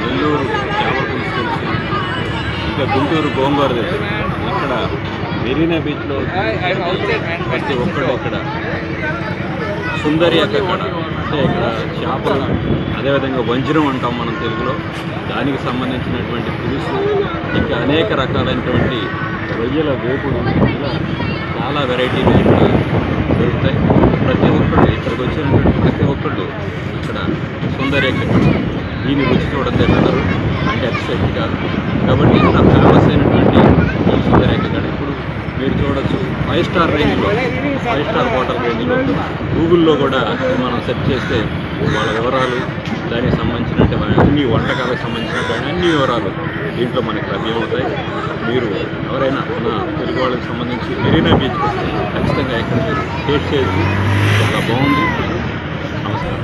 నెల్లూరు చేపల పులుసు తెలుసు, ఇంకా గుంటూరు గోంగూర తెలుసు. ఇక్కడ మెరీనా బీచ్లో ప్రతి ఒక్కళ్ళు ఇక్కడ సుందరి అక్కడ అంటే ఇక్కడ చేపలు, అదేవిధంగా వంజరం అంటాం మనం తెలుగులో, దానికి సంబంధించినటువంటి పులుసు, ఇంకా అనేక రకాలైనటువంటి రొయ్యల వేపుడు, ఇలా చాలా వెరైటీలు ఇక్కడ దొరుకుతాయి. ప్రతి ఒక్కళ్ళు ఇక్కడికి వచ్చినటువంటి ప్రతి ఒక్కళ్ళు ఇక్కడ సుందరి దీని రుచి చూడద్దే వెళ్ళరు అంటే అతిశక్తి కాదు. కాబట్టి ఇంత ఫేమస్ అయినటువంటి ఈ సుందరి ఇప్పుడు మీరు చూడొచ్చు 5 స్టార్ రేంజ్లో, 5 స్టార్ హోటల్ రేంజ్లో గూగుల్లో కూడా మనం సెర్చ్ చేస్తే వాళ్ళ వివరాలు, దానికి సంబంధించినటువంటి అన్ని వంటకాలకు సంబంధించినటువంటి అన్ని వివరాలు దీంట్లో మనకి లభ్యమవుతాయి. మీరు ఎవరైనా మన తెలుగు వాళ్ళకి సంబంధించి మెరీనా బీచ్కి వస్తే ఖచ్చితంగా ఇక్కడ మీరు టేస్ట్ చేయొచ్చు. చాలా బాగుంది. నమస్కారం.